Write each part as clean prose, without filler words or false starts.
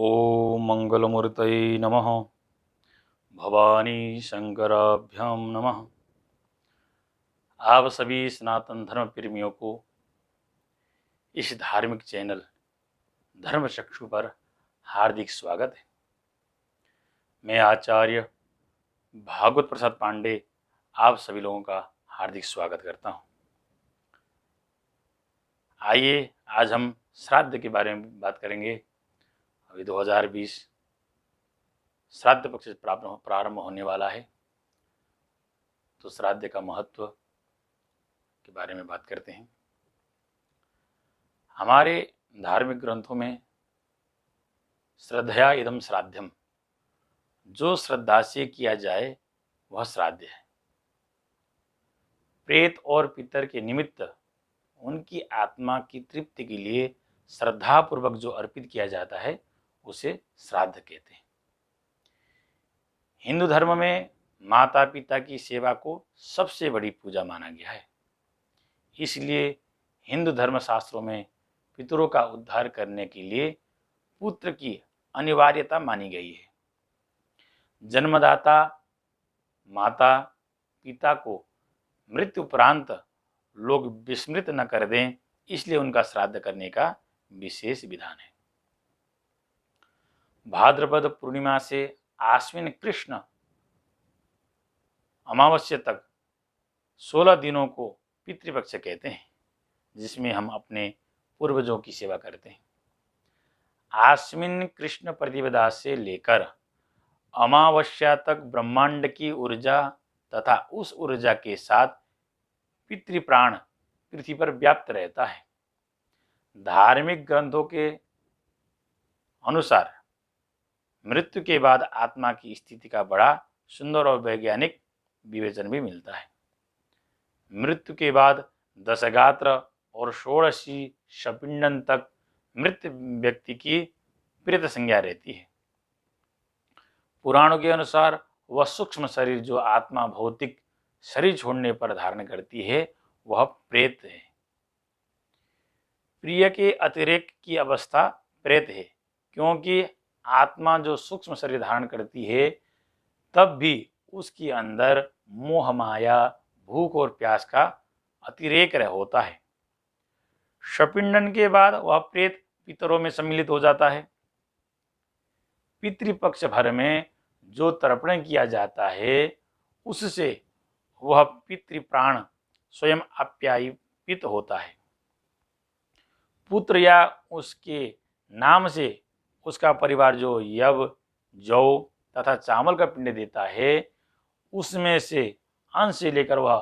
ओम मंगलमूर्तये नमः। भवानी शंकराभ्याम नमः। आप सभी सनातन धर्म प्रेमियों को इस धार्मिक चैनल धर्म चक्षु पर हार्दिक स्वागत है। मैं आचार्य भागवत प्रसाद पांडे आप सभी लोगों का हार्दिक स्वागत करता हूँ। आइए आज हम श्राद्ध के बारे में बात करेंगे। अभी 2020 श्राद्ध पक्ष प्रारंभ होने वाला है, तो श्राद्ध का महत्व के बारे में बात करते हैं। हमारे धार्मिक ग्रंथों में श्रद्धया इदम श्राद्धम, जो श्रद्धा से किया जाए वह श्राद्ध है। प्रेत और पितर के निमित्त उनकी आत्मा की तृप्ति के लिए श्रद्धापूर्वक जो अर्पित किया जाता है उसे श्राद्ध कहते हैं। हिंदू धर्म में माता पिता की सेवा को सबसे बड़ी पूजा माना गया है। इसलिए हिंदू धर्म शास्त्रों में पितरों का उद्धार करने के लिए पुत्र की अनिवार्यता मानी गई है। जन्मदाता माता पिता को मृत्यु उपरांत लोग विस्मृत न कर दें, इसलिए उनका श्राद्ध करने का विशेष विधान है। भाद्रपद पूर्णिमा से आश्विन कृष्ण अमावस्या तक 16 दिनों को पितृपक्ष कहते हैं, जिसमें हम अपने पूर्वजों की सेवा करते हैं। आश्विन कृष्ण प्रतिपदा से लेकर अमावस्या तक ब्रह्मांड की ऊर्जा तथा उस ऊर्जा के साथ पितृप्राण पृथ्वी पर व्याप्त रहता है। धार्मिक ग्रंथों के अनुसार मृत्यु के बाद आत्मा की स्थिति का बड़ा सुंदर और वैज्ञानिक विवेचन भी मिलता है। मृत्यु के बाद दशगात्र और षोडशी शपिंडन तक मृत व्यक्ति की प्रेत संज्ञा रहती है। पुराणों के अनुसार वह सूक्ष्म शरीर जो आत्मा भौतिक शरीर छोड़ने पर धारण करती है वह प्रेत है। प्रिय के अतिरेक की अवस्था प्रेत है, क्योंकि आत्मा जो सूक्ष्म शरीर धारण करती है तब भी उसके अंदर मोह माया भूख और प्यास का अतिरेक होता है। शपिंडन के बाद वह प्रेत पितरों में सम्मिलित हो जाता है। पितृपक्ष भर में जो तर्पण किया जाता है उससे वह पितृप्राण स्वयं आप्यायित होता है। पुत्र या उसके नाम से उसका परिवार जो यव जौ तथा चावल का पिंड देता है उसमें से अंश से लेकर वह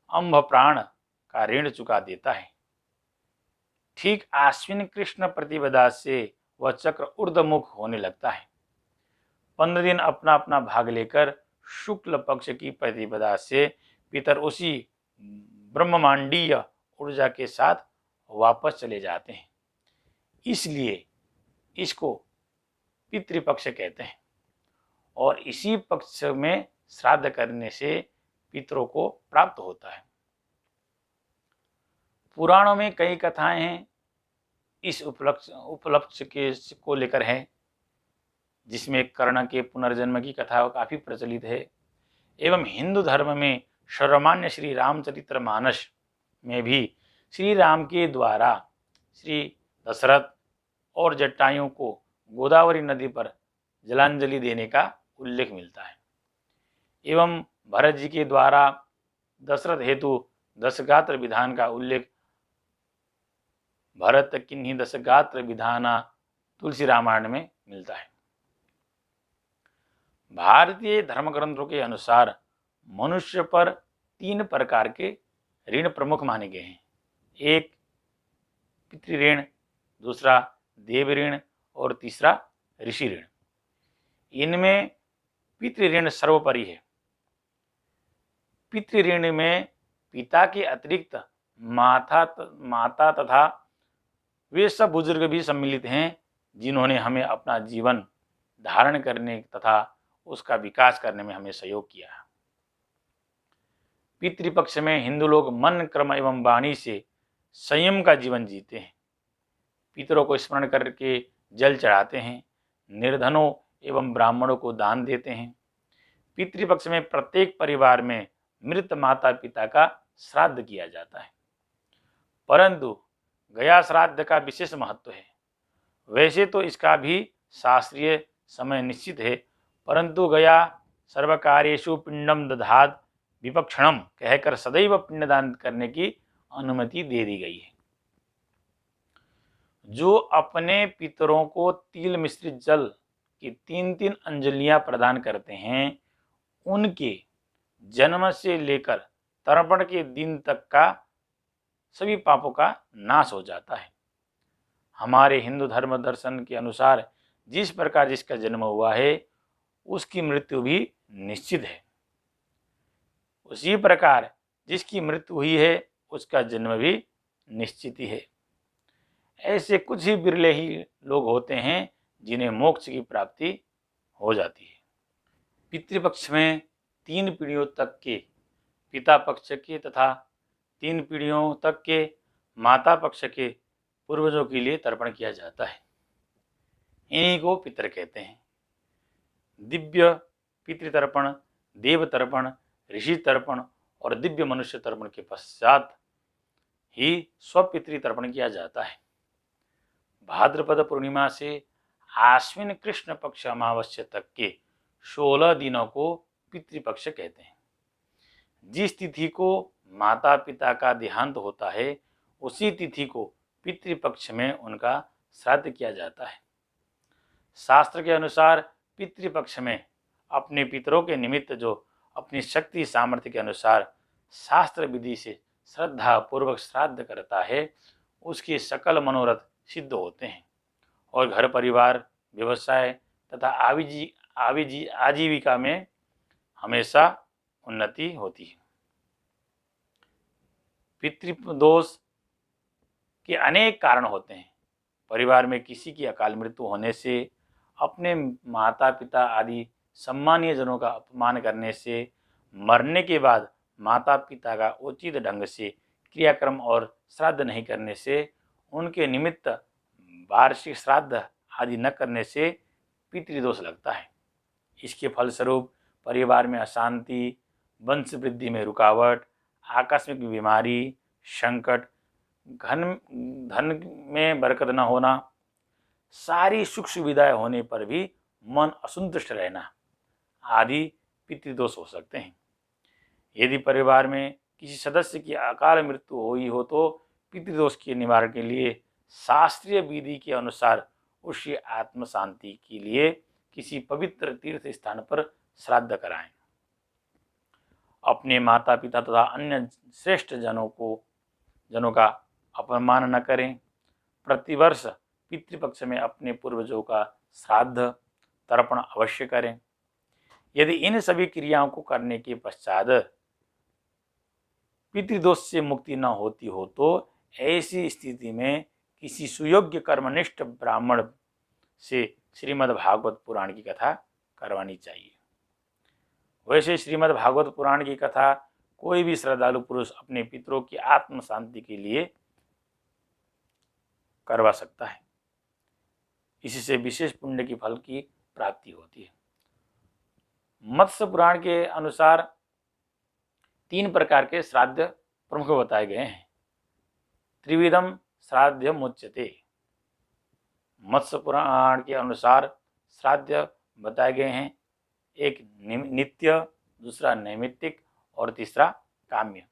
अंभ प्राण का ऋण चुका देता है। ठीक आश्विन कृष्ण प्रतिपदा से वह चक्र ऊर्ध्वमुख होने लगता है। 15 दिन अपना अपना भाग लेकर शुक्ल पक्ष की प्रतिपदा से पितर उसी ब्रह्मांडीय ऊर्जा के साथ वापस चले जाते हैं। इसलिए इसको पितृपक्ष कहते हैं और इसी पक्ष में श्राद्ध करने से पितरों को प्राप्त होता है। पुराणों में कई कथाएं हैं इस उपलक्ष्य के को लेकर है, जिसमें कर्ण के पुनर्जन्म की कथा काफी प्रचलित है। एवं हिंदू धर्म में सर्वमान्य श्री रामचरितमानस में भी श्री राम के द्वारा श्री दशरथ और जटायु को गोदावरी नदी पर जलांजलि देने का उल्लेख मिलता है। एवं भरत जी के द्वारा दशरथ हेतु दशगात्र विधान का उल्लेख भरत किन्हीं दशगात्र विधाना तुलसी रामायण में मिलता है। भारतीय धर्म ग्रंथों के अनुसार मनुष्य पर 3 प्रकार के ऋण प्रमुख माने गए हैं। एक पितृऋण, दूसरा देव ऋण और तीसरा ऋषि ऋण। इनमें पितृऋण सर्वोपरि है। पितृऋण में पिता के अतिरिक्त माता तथा वे सब बुजुर्ग भी सम्मिलित हैं जिन्होंने हमें अपना जीवन धारण करने तथा उसका विकास करने में हमें सहयोग किया। पितृपक्ष में हिंदू लोग मन कर्म एवं वाणी से संयम का जीवन जीते हैं। पितरों को स्मरण करके जल चढ़ाते हैं, निर्धनों एवं ब्राह्मणों को दान देते हैं। पितृपक्ष में प्रत्येक परिवार में मृत माता पिता का श्राद्ध किया जाता है, परंतु गया श्राद्ध का विशेष महत्व है। वैसे तो इसका भी शास्त्रीय समय निश्चित है, परंतु गया सर्वकार्येषु पिंडम दधात विपक्षणम कहकर सदैव पिंडदान करने की अनुमति दे दी गई है। जो अपने पितरों को तिल मिश्रित जल की 3-3 अंजलियां प्रदान करते हैं, उनके जन्म से लेकर तर्पण के दिन तक का सभी पापों का नाश हो जाता है। हमारे हिंदू धर्म दर्शन के अनुसार जिस प्रकार जिसका जन्म हुआ है, उसकी मृत्यु भी निश्चित है। उसी प्रकार जिसकी मृत्यु हुई है, उसका जन्म भी निश्चित ही है। ऐसे कुछ ही बिरले ही लोग होते हैं जिन्हें मोक्ष की प्राप्ति हो जाती है। पितृपक्ष में 3 पीढ़ियों तक के पिता पक्ष के तथा 3 पीढ़ियों तक के माता पक्ष के पूर्वजों के लिए तर्पण किया जाता है। इन्हीं को पितर कहते हैं। दिव्य पितृतर्पण, देव तर्पण, ऋषि तर्पण और दिव्य मनुष्य तर्पण के पश्चात ही स्वपितृ तर्पण किया जाता है। भाद्रपद पूर्णिमा से आश्विन कृष्ण पक्ष अमावस्या तक के 16 दिनों को पितृपक्ष कहते हैं। जिस तिथि को माता पिता का देहांत होता है, उसी तिथि को पितृपक्ष में उनका श्राद्ध किया जाता है। शास्त्र के अनुसार पितृपक्ष में अपने पितरों के निमित्त जो अपनी शक्ति सामर्थ्य के अनुसार शास्त्र विधि से श्रद्धा पूर्वक श्राद्ध करता है, उसके सकल मनोरथ सिद्ध होते हैं और घर परिवार, व्यवसाय तथा आजीविका में हमेशा उन्नति होती है। पितृदोष के अनेक कारण होते हैं। परिवार में किसी की अकाल मृत्यु होने से, अपने माता पिता आदि सम्मानीय जनों का अपमान करने से, मरने के बाद माता पिता का उचित ढंग से क्रियाक्रम और श्राद्ध नहीं करने से, उनके निमित्त वार्षिक श्राद्ध आदि न करने से पितृदोष लगता है। इसके फलस्वरूप परिवार में अशांति, वंश वृद्धि में रुकावट, आकस्मिक बीमारी, संकट, धन में बरकत न होना, सारी सुख सुविधाएं होने पर भी मन असंतुष्ट रहना आदि पितृदोष हो सकते हैं। यदि परिवार में किसी सदस्य की अकाल मृत्यु हुई हो तो पितृदोष के निवारण के लिए शास्त्रीय विधि के अनुसार उसकी आत्म शांति के लिए किसी पवित्र तीर्थ स्थान पर श्राद्ध कराएं। अपने माता पिता तथा अन्य श्रेष्ठ जनों का अपमान न करें। प्रतिवर्ष पितृपक्ष में अपने पूर्वजों का श्राद्ध तर्पण अवश्य करें। यदि इन सभी क्रियाओं को करने के पश्चात पितृदोष से मुक्ति न होती हो तो ऐसी स्थिति में किसी सुयोग्य कर्मनिष्ठ ब्राह्मण से श्रीमद् भागवत पुराण की कथा करवानी चाहिए। वैसे श्रीमद् भागवत पुराण की कथा कोई भी श्रद्धालु पुरुष अपने पितरों की आत्म शांति के लिए करवा सकता है। इससे विशेष पुण्य की फल की प्राप्ति होती है। मत्स्य पुराण के अनुसार 3 प्रकार के श्राद्ध प्रमुख बताए गए हैं। त्रिविधम श्राद्ध मुच्यते। मत्स्य पुराण के अनुसार श्राद्ध बताए गए हैं, एक नित्य, दूसरा नैमित्तिक और तीसरा काम्य।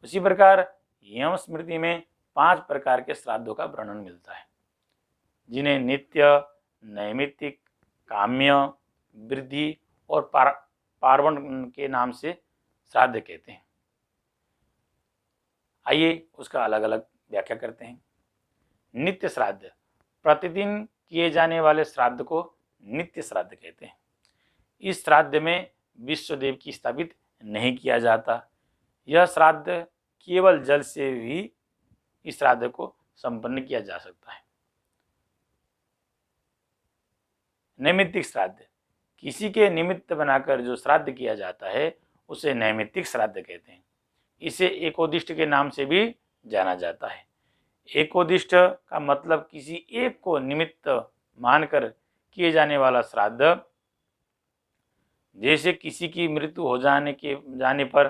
उसी प्रकार यम स्मृति में 5 प्रकार के श्राद्धों का वर्णन मिलता है, जिन्हें नित्य, नैमित्तिक, काम्य, वृद्धि और पार्वण के नाम से श्राद्ध कहते हैं। आइए उसका अलग अलग व्याख्या करते हैं। नित्य श्राद्ध, प्रतिदिन किए जाने वाले श्राद्ध को नित्य श्राद्ध कहते हैं। इस श्राद्ध में विश्वदेव की स्थापित नहीं किया जाता। यह श्राद्ध केवल जल से भी इस श्राद्ध को संपन्न किया जा सकता है। नैमित्तिक श्राद्ध, किसी के निमित्त बनाकर जो श्राद्ध किया जाता है उसे नैमित्तिक श्राद्ध कहते हैं। इसे एकोदिष्ट के नाम से भी जाना जाता है। एकोदिष्ट का मतलब किसी एक को निमित्त मानकर किए जाने वाला श्राद्ध। जैसे किसी की मृत्यु हो जाने पर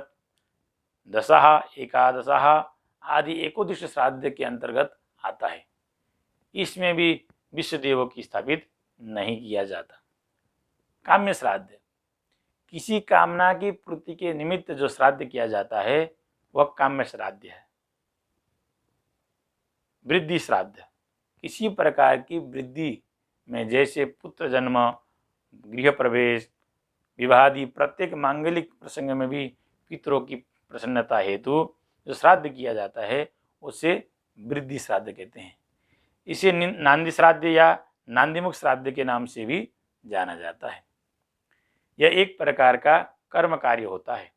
दशः, एकादशः आदि एकोदिष्ट श्राद्ध के अंतर्गत आता है। इसमें भी विश्व देवों की स्थापित नहीं किया जाता। काम्य श्राद्ध, किसी कामना की पूर्ति के निमित्त जो श्राद्ध किया जाता है वह काम्य श्राद्ध है। वृद्धि श्राद्ध, किसी प्रकार की वृद्धि में जैसे पुत्र जन्म, गृह प्रवेश, विवाहादि प्रत्येक मांगलिक प्रसंग में भी पितरों की प्रसन्नता हेतु जो श्राद्ध किया जाता है उसे वृद्धि श्राद्ध कहते हैं। इसे नांदी श्राद्ध या नांदीमुख श्राद्ध के नाम से भी जाना जाता है। यह एक प्रकार का कर्म कार्य होता है।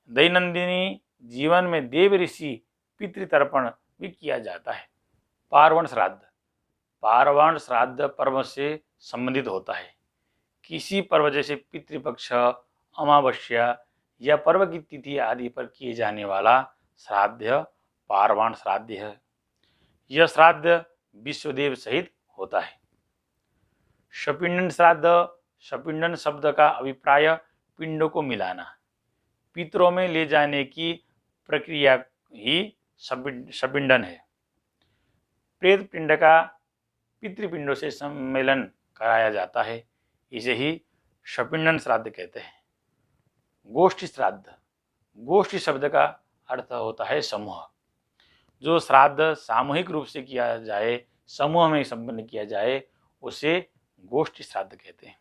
दैनंदिनी जीवन में देव ऋषि पितृतर्पण भी किया जाता है। पार्वण श्राद्ध, पार्वण श्राद्ध पर्व से संबंधित होता है। किसी पर्व जैसे पितृपक्ष, अमावस्या या पर्व की तिथि आदि पर किए जाने वाला श्राद्ध पार्वण श्राद्ध है। यह श्राद्ध विश्वदेव सहित होता है। शपिंडन श्राद्ध, शपिंडन शब्द का अभिप्राय पिंडों को मिलाना, पितरों में ले जाने की प्रक्रिया ही शपिंडन है। प्रेत पिंड का पितृपिंडों से सम्मेलन कराया जाता है, इसे ही शपिंडन श्राद्ध कहते हैं। गोष्ठी श्राद्ध, गोष्ठी शब्द का अर्थ होता है समूह। जो श्राद्ध सामूहिक रूप से किया जाए, समूह में संपन्न किया जाए, उसे गोष्ठी श्राद्ध कहते हैं।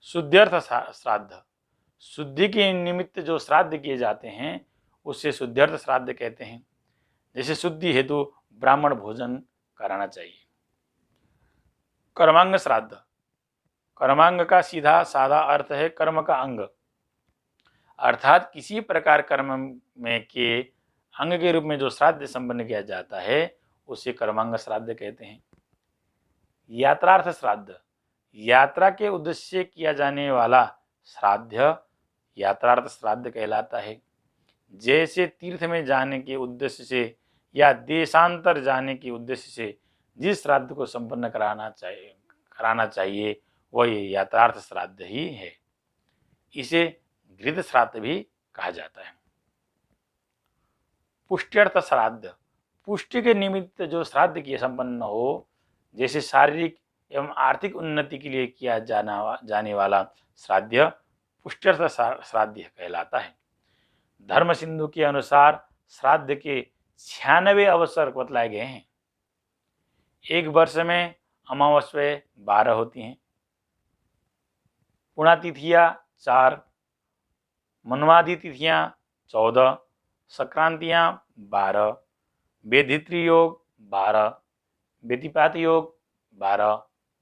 शुद्ध्यर्थ श्राद्ध, शुद्धि के निमित्त जो श्राद्ध किए जाते हैं उसे शुद्ध्यर्थ श्राद्ध कहते हैं। जैसे शुद्धि हेतु ब्राह्मण भोजन कराना चाहिए। कर्मांग श्राद्ध, कर्मांग का सीधा साधा अर्थ है कर्म का अंग, अर्थात किसी प्रकार कर्म में के अंग के रूप में जो श्राद्ध संपन्न किया जाता है उसे कर्मांग श्राद्ध कहते हैं। यात्रार्थ श्राद्ध, यात्रा के उद्देश्य से किया जाने वाला श्राद्ध यात्रार्थ श्राद्ध कहलाता है। जैसे तीर्थ में जाने के उद्देश्य से या देशांतर जाने के उद्देश्य से जिस श्राद्ध को संपन्न कराना चाहिए वह यात्रार्थ श्राद्ध ही है। इसे घृत श्राद्ध भी कहा जाता है। पुष्ट्यर्थ श्राद्ध, पुष्टि के निमित्त जो श्राद्ध किए संपन्न हो, जैसे शारीरिक एवं आर्थिक उन्नति के लिए किया जाने वाला श्राद्ध पुष्ट्यर्थ श्राद्ध कहलाता है। धर्म सिंधु के अनुसार श्राद्ध के 96 अवसर बतलाए गए हैं। एक वर्ष में अमावस्या 12 होती हैं, पुण्यातिथियां 4, मनवादि तिथियां 14, संक्रांतियां 12, वेधित्री योग 12, व्यतिपात योग 12,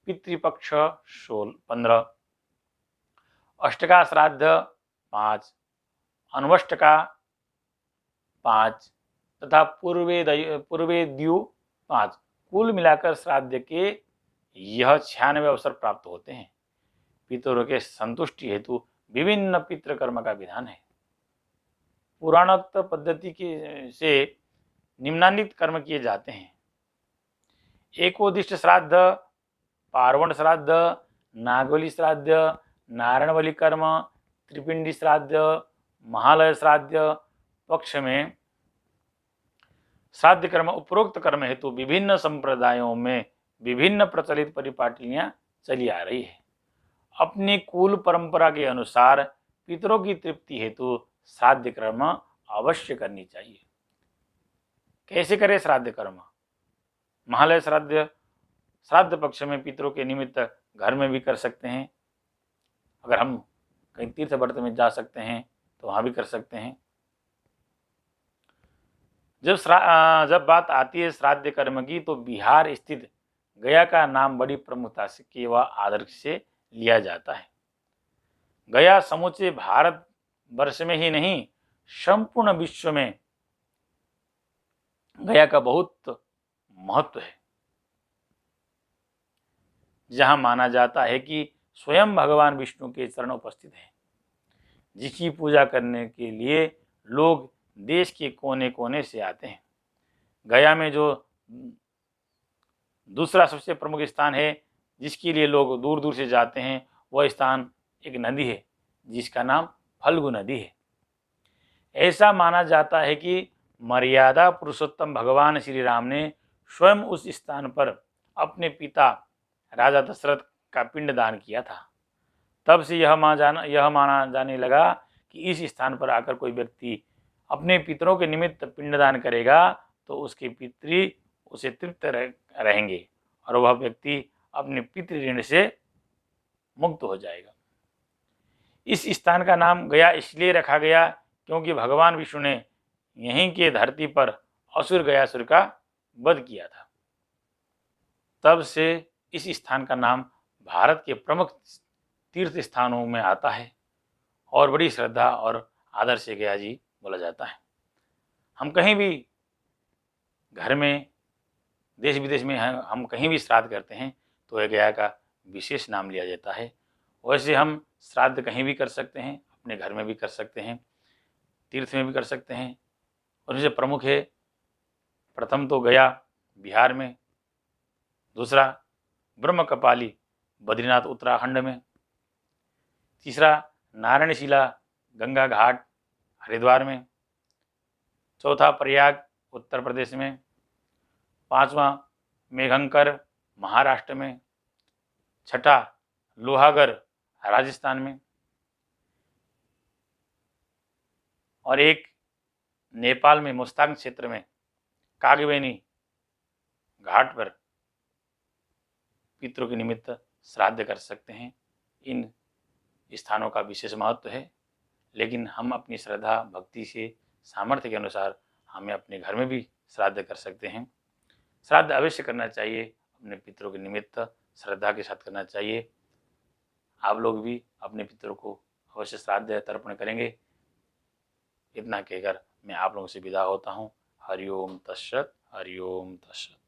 पितृपक्ष 15, अष्टका श्राद्ध 5, अन्वष्टका 5 तथा पूर्वेद्यु 5। कुल मिलाकर श्राद्ध के यह 96 अवसर प्राप्त होते हैं। पितरों के संतुष्टि हेतु विभिन्न पितृकर्म का विधान है। पुराणोक्त पद्धति के से निम्नान्वित कर्म किए जाते हैं। एकोदिष्ट श्राद्ध, पार्वण श्राद्ध, नागबलि श्राद्ध, नारायणबलि कर्म, त्रिपिंडी श्राद्ध, महालय श्राद्ध। पक्ष में श्राद्ध कर्म उपरोक्त कर्म हेतु विभिन्न संप्रदायों में विभिन्न प्रचलित परिपाटियां चली आ रही है। अपनी कुल परंपरा के अनुसार पितरों की तृप्ति हेतु श्राद्ध कर्म अवश्य करनी चाहिए। कैसे करें श्राद्ध कर्म? महालय श्राद्ध, श्राद्ध पक्ष में पितरों के निमित्त घर में भी कर सकते हैं। अगर हम कहीं तीर्थ व्रत में जा सकते हैं तो वहाँ भी कर सकते हैं। जब बात आती है श्राद्ध कर्म की तो बिहार स्थित गया का नाम बड़ी प्रमुखता से व आदर्श से लिया जाता है। गया समूचे भारत वर्ष में ही नहीं संपूर्ण विश्व में गया का बहुत महत्व है। जहां माना जाता है कि स्वयं भगवान विष्णु के चरण उपस्थित हैं, जिसकी पूजा करने के लिए लोग देश के कोने कोने से आते हैं। गया में जो दूसरा सबसे प्रमुख स्थान है जिसके लिए लोग दूर दूर से जाते हैं, वह स्थान एक नदी है जिसका नाम फल्गु नदी है। ऐसा माना जाता है कि मर्यादा पुरुषोत्तम भगवान श्री राम ने स्वयं उस स्थान पर अपने पिता राजा दशरथ का पिंड दान किया था। तब से यह माना जाने लगा कि इस स्थान पर आकर कोई व्यक्ति अपने पितरों के निमित्त पिंडदान करेगा तो उसके पितृ उसे तृप्त रहेंगे और वह व्यक्ति अपने पितृ ऋण से मुक्त हो जाएगा। इस स्थान का नाम गया इसलिए रखा गया क्योंकि भगवान विष्णु ने यहीं के धरती पर असुर गयासुर का वध किया था। तब से इस स्थान का नाम भारत के प्रमुख तीर्थ स्थानों में आता है और बड़ी श्रद्धा और आदर से गया जी बोला जाता है। हम कहीं भी घर में, देश विदेश में हम कहीं भी श्राद्ध करते हैं तो यह गया का विशेष नाम लिया जाता है। वैसे हम श्राद्ध कहीं भी कर सकते हैं, अपने घर में भी कर सकते हैं, तीर्थ में भी कर सकते हैं। और इनसे प्रमुख है, प्रथम तो गया बिहार में, दूसरा ब्रह्मकपाली बद्रीनाथ उत्तराखंड में, तीसरा नारायणशिला गंगा घाट हरिद्वार में, चौथा प्रयाग उत्तर प्रदेश में, पांचवा मेघंकर महाराष्ट्र में, छठा लोहागढ़ राजस्थान में और एक नेपाल में मुस्तांग क्षेत्र में कागवेनी घाट पर पितरों के निमित्त श्राद्ध कर सकते हैं। इन स्थानों का विशेष महत्व है, लेकिन हम अपनी श्रद्धा भक्ति से सामर्थ्य के अनुसार हमें अपने घर में भी श्राद्ध कर सकते हैं। श्राद्ध अवश्य करना चाहिए, अपने पितरों के निमित्त श्रद्धा के साथ करना चाहिए। आप लोग भी अपने पितरों को अवश्य श्राद्ध तर्पण करेंगे। इतना कहकर मैं आप लोगों से विदा होता हूँ। हरिओम तत्सत, हरिओम तत्सत।